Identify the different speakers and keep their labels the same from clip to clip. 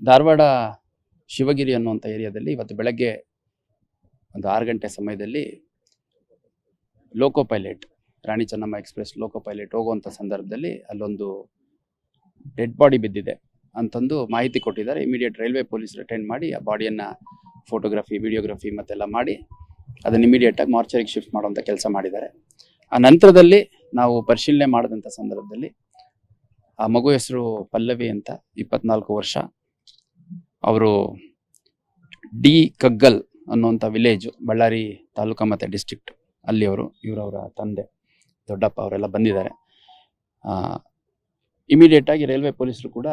Speaker 1: ಧಾರವಾಡ ಶಿವಗಿರಿ ಅನ್ನುವಂಥ ಏರಿಯಾದಲ್ಲಿ ಇವತ್ತು ಬೆಳಗ್ಗೆ ಒಂದು 6 ಗಂಟೆ ಸಮಯದಲ್ಲಿ ಲೋಕೋ ಪೈಲಟ್ ರಾಣಿ ಚೆನ್ನಮ್ಮ ಎಕ್ಸ್ಪ್ರೆಸ್ ಲೋಕೋ ಪೈಲಟ್ ಹೋಗುವಂಥ ಸಂದರ್ಭದಲ್ಲಿ ಅಲ್ಲೊಂದು ಡೆಡ್ ಬಾಡಿ ಬಿದ್ದಿದೆ ಅಂತಂದು ಮಾಹಿತಿ ಕೊಟ್ಟಿದ್ದಾರೆ. ಇಮಿಡಿಯೇಟ್ ರೈಲ್ವೆ ಪೊಲೀಸರು ಅಟೆಂಡ್ ಮಾಡಿ ಆ ಬಾಡಿಯನ್ನು ಫೋಟೋಗ್ರಫಿ, ವಿಡಿಯೋಗ್ರಫಿ ಮತ್ತೆಲ್ಲ ಮಾಡಿ ಅದನ್ನು ಇಮಿಡಿಯೇಟಾಗಿ ಮಾರ್ಚರಿಗೆ ಶಿಫ್ಟ್ ಮಾಡುವಂಥ ಕೆಲಸ ಮಾಡಿದ್ದಾರೆ. ಆ ನಂತರದಲ್ಲಿ ನಾವು ಪರಿಶೀಲನೆ ಮಾಡಿದಂಥ ಸಂದರ್ಭದಲ್ಲಿ ಆ ಮಗು ಹೆಸರು ಪಲ್ಲವಿ ಅಂತ, 24 ವರ್ಷ. ಅವರು ಡಿ ಕಗ್ಗಲ್ ಅನ್ನುವಂಥ ವಿಲೇಜು, ಬಳ್ಳಾರಿ ತಾಲೂಕು ಮತ್ತು ಡಿಸ್ಟ್ರಿಕ್ಟ್ ಅಲ್ಲಿಯವರು. ಇವರವರ ತಂದೆ ದೊಡ್ಡಪ್ಪ ಅವರೆಲ್ಲ ಬಂದಿದ್ದಾರೆ. ಇಮಿಡಿಯೇಟಾಗಿ ರೈಲ್ವೆ ಪೊಲೀಸರು ಕೂಡ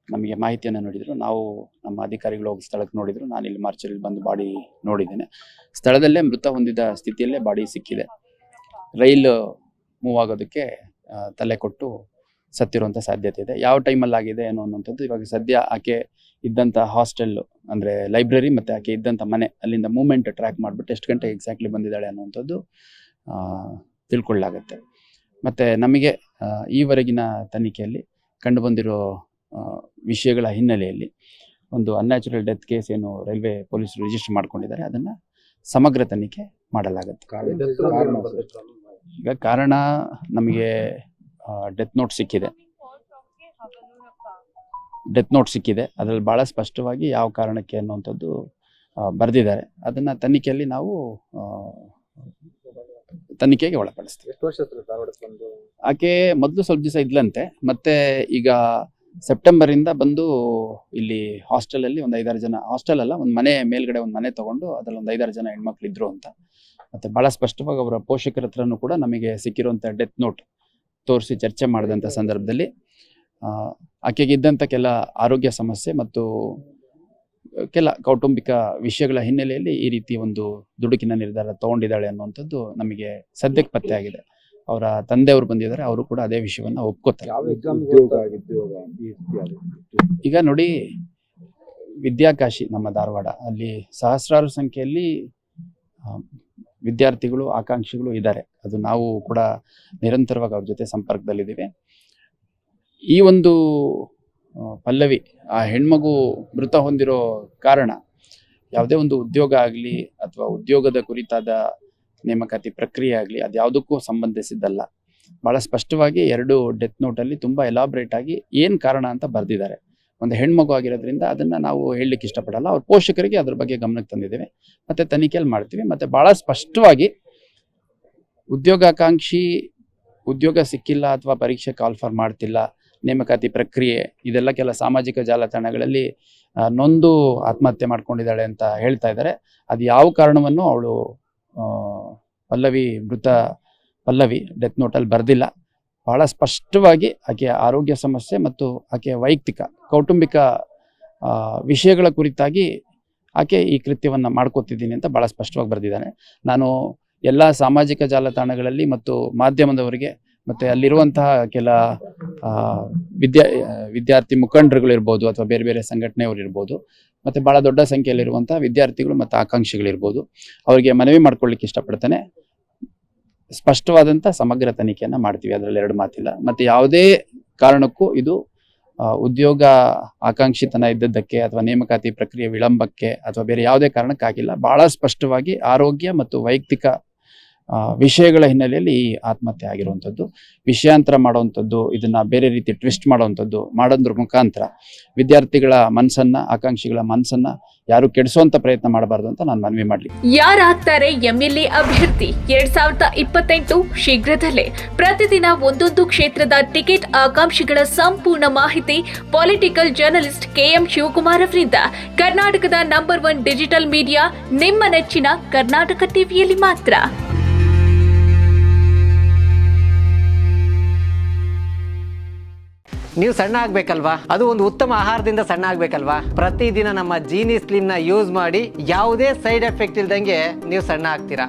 Speaker 1: ನಮಗೆ ಮಾಹಿತಿಯನ್ನು ನೀಡಿದರು. ನಾವು ನಮ್ಮ ಅಧಿಕಾರಿಗಳು ಹೋಗಿ ಸ್ಥಳಕ್ಕೆ ನೋಡಿದರು. ನಾನು ಇಲ್ಲಿ ಮಾರ್ಚಲ್ಲಿ ಬಂದು ಬಾಡಿ ನೋಡಿದ್ದೇನೆ. ಸ್ಥಳದಲ್ಲೇ ಮೃತ ಹೊಂದಿದ ಸ್ಥಿತಿಯಲ್ಲೇ ಬಾಡಿ ಸಿಕ್ಕಿದೆ. ರೈಲು ಮೂವ್ ಆಗೋದಕ್ಕೆ ತಲೆ ಕೊಟ್ಟು ಸತ್ತಿರುವಂಥ ಸಾಧ್ಯತೆ ಇದೆ. ಯಾವ ಟೈಮಲ್ಲಿ ಆಗಿದೆ ಏನೋ ಅನ್ನೋಂಥದ್ದು ಇವಾಗ ಸದ್ಯ ಆಕೆ ಇದ್ದಂಥ ಹಾಸ್ಟೆಲ್ಲು ಅಂದರೆ ಲೈಬ್ರರಿ ಮತ್ತು ಆಕೆ ಇದ್ದಂಥ ಮನೆ ಅಲ್ಲಿಂದ ಮೂವ್ಮೆಂಟ್ ಟ್ರ್ಯಾಕ್ ಮಾಡಿಬಿಟ್ಟು ಎಷ್ಟು ಗಂಟೆ ಎಕ್ಸಾಕ್ಟ್ಲಿ ಬಂದಿದ್ದಾಳೆ ಅನ್ನುವಂಥದ್ದು ತಿಳ್ಕೊಳ್ಳಾಗತ್ತೆ. ಮತ್ತು ನಮಗೆ ಈವರೆಗಿನ ತನಿಖೆಯಲ್ಲಿ ಕಂಡುಬಂದಿರೋ ವಿಷಯಗಳ ಹಿನ್ನೆಲೆಯಲ್ಲಿ ಒಂದು ಅನ್ಯಾಚುರಲ್ ಡೆತ್ ಕೇಸ್ ಏನು ರೈಲ್ವೆ ಪೊಲೀಸರು ರಿಜಿಸ್ಟರ್ ಮಾಡ್ಕೊಂಡಿದ್ದಾರೆ, ಅದನ್ನು ಸಮಗ್ರ ತನಿಖೆ ಮಾಡಲಾಗುತ್ತೆ. ಈಗ ಕಾರಣ ನಮಗೆ ಡೆತ್ ನೋಟ್ ಸಿಕ್ಕಿದೆ. ಅದರಲ್ಲಿ ಭಾಳ ಸ್ಪಷ್ಟವಾಗಿ ಯಾವ ಕಾರಣಕ್ಕೆ ಅನ್ನುವಂಥದ್ದು ಬರೆದಿದ್ದಾರೆ. ಅದನ್ನು ತನಿಖೆಯಲ್ಲಿ ನಾವು ತನಿಖೆಗೆ ಒಳಪಡಿಸ್ತೀವಿ. ಆಕೆ ಮೊದಲು ಸ್ವಲ್ಪ ದಿವಸ ಇದ್ಲಂತೆ, ಮತ್ತೆ ಈಗ ಸೆಪ್ಟೆಂಬರಿಂದ ಬಂದು ಇಲ್ಲಿ ಹಾಸ್ಟೆಲಲ್ಲಿ ಒಂದು 5-6 ಜನ, ಹಾಸ್ಟೆಲ್ ಅಲ್ಲ, ಒಂದು ಮನೆ ಮೇಲ್ಗಡೆ ಒಂದು ಮನೆ ತಗೊಂಡು ಅದರಲ್ಲಿ ಒಂದು 5-6 ಜನ ಹೆಣ್ಮಕ್ಳು ಇದ್ರು ಅಂತ. ಮತ್ತೆ ಭಾಳ ಸ್ಪಷ್ಟವಾಗಿ ಅವರ ಪೋಷಕರ ಹತ್ರನೂ ಕೂಡ ನಮಗೆ ಸಿಕ್ಕಿರುವಂಥ ಡೆತ್ ನೋಟ್ ತೋರಿಸಿ ಚರ್ಚೆ ಮಾಡಿದಂಥ ಸಂದರ್ಭದಲ್ಲಿ ಆಕೆಗಿದ್ದಂಥ ಕೆಲ ಆರೋಗ್ಯ ಸಮಸ್ಯೆ ಮತ್ತು ಕೆಲ ಕೌಟುಂಬಿಕ ವಿಷಯಗಳ ಹಿನ್ನೆಲೆಯಲ್ಲಿ ಈ ರೀತಿ ಒಂದು ದುಡುಕಿನ ನಿರ್ಧಾರ ತಗೊಂಡಿದ್ದಾಳೆ ಅನ್ನುವಂಥದ್ದು ನಮಗೆ ಸದ್ಯಕ್ಕೆ ಪತ್ತೆ ಆಗಿದೆ. ಅವರ ತಂದೆಯವರು ಬಂದಿದ್ದಾರೆ, ಅವರು ಕೂಡ ಅದೇ ವಿಷಯವನ್ನು ಒಪ್ಕೋತಾರೆ. ಈಗ ನೋಡಿ, ವಿದ್ಯಾಕಾಶಿ ನಮ್ಮ ಧಾರವಾಡ, ಅಲ್ಲಿ ಸಹಸ್ರಾರು ಸಂಖ್ಯೆಯಲ್ಲಿ ವಿದ್ಯಾರ್ಥಿಗಳು, ಆಕಾಂಕ್ಷಿಗಳು ಇದ್ದಾರೆ. ಅದು ನಾವು ಕೂಡ ನಿರಂತರವಾಗಿ ಅವ್ರ ಜೊತೆ ಸಂಪರ್ಕದಲ್ಲಿದ್ದೀವಿ. ಈ ಒಂದು ಪಲ್ಲವಿ, ಆ ಹೆಣ್ಮಗು ಮೃತ ಹೊಂದಿರೋ ಕಾರಣ ಯಾವುದೇ ಒಂದು ಉದ್ಯೋಗ ಆಗಲಿ ಅಥವಾ ಉದ್ಯೋಗದ ಕುರಿತಾದ ನೇಮಕಾತಿ ಪ್ರಕ್ರಿಯೆ ಆಗಲಿ ಅದ್ಯಾವುದಕ್ಕೂ ಸಂಬಂಧಿಸಿದ್ದಲ್ಲ. ಭಾಳ ಸ್ಪಷ್ಟವಾಗಿ 2 ಡೆತ್ ನೋಟಲ್ಲಿ ತುಂಬ ಎಲಾಬ್ರೇಟ್ ಆಗಿ ಏನು ಕಾರಣ ಅಂತ ಬರೆದಿದ್ದಾರೆ. ಒಂದು ಹೆಣ್ಮಗು ಆಗಿರೋದ್ರಿಂದ ಅದನ್ನು ನಾವು ಹೇಳಲಿಕ್ಕೆ ಇಷ್ಟಪಡಲ್ಲ. ಅವ್ರ ಪೋಷಕರಿಗೆ ಅದ್ರ ಬಗ್ಗೆ ಗಮನಕ್ಕೆ ತಂದಿದ್ದೇವೆ ಮತ್ತು ತನಿಖೆಯಲ್ಲಿ ಮಾಡ್ತೀವಿ. ಮತ್ತು ಭಾಳ ಸ್ಪಷ್ಟವಾಗಿ ಉದ್ಯೋಗಾಕಾಂಕ್ಷಿ ಉದ್ಯೋಗ ಸಿಕ್ಕಿಲ್ಲ ಅಥವಾ ಪರೀಕ್ಷೆ ಕಾಲ್ಫರ್ ಮಾಡ್ತಿಲ್ಲ, ನೇಮಕಾತಿ ಪ್ರಕ್ರಿಯೆ ಇದೆಲ್ಲ ಕೆಲ ಸಾಮಾಜಿಕ ಜಾಲತಾಣಗಳಲ್ಲಿ ನೊಂದು ಆತ್ಮಹತ್ಯೆ ಮಾಡ್ಕೊಂಡಿದ್ದಾಳೆ ಅಂತ ಹೇಳ್ತಾ ಇದ್ದಾರೆ. ಅದು ಯಾವ ಕಾರಣವನ್ನು ಅವಳು ಪಲ್ಲವಿ ಡೆತ್ ನೋಟಲ್ಲಿ ಬರೆದಿಲ್ಲ. ಭಾಳ ಸ್ಪಷ್ಟವಾಗಿ ಆಕೆಯ ಆರೋಗ್ಯ ಸಮಸ್ಯೆ ಮತ್ತು ಆಕೆಯ ವೈಯಕ್ತಿಕ ಕೌಟುಂಬಿಕ ವಿಷಯಗಳ ಕುರಿತಾಗಿ ಆಕೆ ಈ ಕೃತ್ಯವನ್ನು ಮಾಡ್ಕೋತಿದ್ದೀನಿ ಅಂತ ಭಾಳ ಸ್ಪಷ್ಟವಾಗಿ ಬರೆದಿದ್ದಾನೆ. ನಾನು ಎಲ್ಲ ಸಾಮಾಜಿಕ ಜಾಲತಾಣಗಳಲ್ಲಿ ಮತ್ತು ಮಾಧ್ಯಮದವರಿಗೆ ಮತ್ತು ಅಲ್ಲಿರುವಂತಹ ಕೆಲ ವಿದ್ಯಾರ್ಥಿ ಮುಖಂಡರುಗಳಿರ್ಬೋದು ಅಥವಾ ಬೇರೆ ಬೇರೆ ಸಂಘಟನೆಯವರು ಇರ್ಬೋದು, ಮತ್ತು ಭಾಳ ದೊಡ್ಡ ಸಂಖ್ಯೆಯಲ್ಲಿರುವಂಥ ವಿದ್ಯಾರ್ಥಿಗಳು ಮತ್ತು ಆಕಾಂಕ್ಷಿಗಳಿರ್ಬೋದು, ಅವರಿಗೆ ಮನವಿ ಮಾಡ್ಕೊಳ್ಳಿಕ್ಕೆ ಇಷ್ಟಪಡ್ತೇನೆ. ಸ್ಪಷ್ಟವಾದಂಥ ಸಮಗ್ರ ತನಿಖೆಯನ್ನು ಮಾಡ್ತೀವಿ, ಅದರಲ್ಲಿ 2 ಮಾತಿಲ್ಲ. ಮತ್ತು ಯಾವುದೇ ಕಾರಣಕ್ಕೂ ಇದು ಉದ್ಯೋಗ ಆಕಾಂಕ್ಷಿತನ ಇದ್ದದ್ದಕ್ಕೆ ಅಥವಾ ನೇಮಕಾತಿ ಪ್ರಕ್ರಿಯೆ ವಿಳಂಬಕ್ಕೆ ಅಥವಾ ಬೇರೆ ಯಾವುದೇ ಕಾರಣಕ್ಕಾಗಿಲ್ಲ. ಭಾಳ ಸ್ಪಷ್ಟವಾಗಿ ಆರೋಗ್ಯ ಮತ್ತು ವೈಯಕ್ತಿಕ ವಿಷಯಗಳ ಹಿನ್ನೆಲೆಯಲ್ಲಿ ಈ ಆತ್ಮಹತ್ಯೆ ಆಗಿರುವಂಥದ್ದು. ವಿಷಯಾಂತರ ಮಾಡುವಂಥದ್ದು, ಇದನ್ನು ಬೇರೆ ರೀತಿ ಟ್ವಿಸ್ಟ್ ಮಾಡುವಂಥದ್ದು ಮಾಡೋದ್ರ ಮುಖಾಂತರ ವಿದ್ಯಾರ್ಥಿಗಳ ಮನಸ್ಸನ್ನು, ಆಕಾಂಕ್ಷಿಗಳ ಮನಸ್ಸನ್ನು ಯಾರು ಕೆಡಿಸುವಂಥ ಪ್ರಯತ್ನ ಮಾಡಬಾರ್ದು ಅಂತ ನಾನು ಮನವಿ ಮಾಡಲಿ.
Speaker 2: ಯಾರಾಗ್ತಾರೆ MLA ಅಭ್ಯರ್ಥಿ 2028 ಶೀಘ್ರದಲ್ಲೇ. ಪ್ರತಿದಿನ ಒಂದೊಂದು ಕ್ಷೇತ್ರದ ಟಿಕೆಟ್ ಆಕಾಂಕ್ಷಿಗಳ ಸಂಪೂರ್ಣ ಮಾಹಿತಿ ಪೊಲಿಟಿಕಲ್ ಜರ್ನಲಿಸ್ಟ್ KM ಶಿವಕುಮಾರ್ ಅವರಿಂದ. ಕರ್ನಾಟಕದ ನಂಬರ್ 1 ಡಿಜಿಟಲ್ ಮೀಡಿಯಾ ನಿಮ್ಮ ನೆಚ್ಚಿನ ಕರ್ನಾಟಕ ಟಿವಿಯಲ್ಲಿ ಮಾತ್ರ.
Speaker 3: ನೀವು ಸಣ್ಣ ಆಗ್ಬೇಕಲ್ವಾ? ಅದು ಒಂದು ಉತ್ತಮ ಆಹಾರದಿಂದ ಸಣ್ಣ ಆಗ್ಬೇಕಲ್ವಾ? ಪ್ರತಿದಿನ ನಮ್ಮ ಜೀನಿ ಸ್ಲಿಮ್ನ ಯೂಸ್ ಮಾಡಿ ಯಾವುದೇ ಸೈಡ್ ಎಫೆಕ್ಟ್ ಇಲ್ದಂಗೆ ನೀವು ಸಣ್ಣ ಆಗ್ತೀರಾ.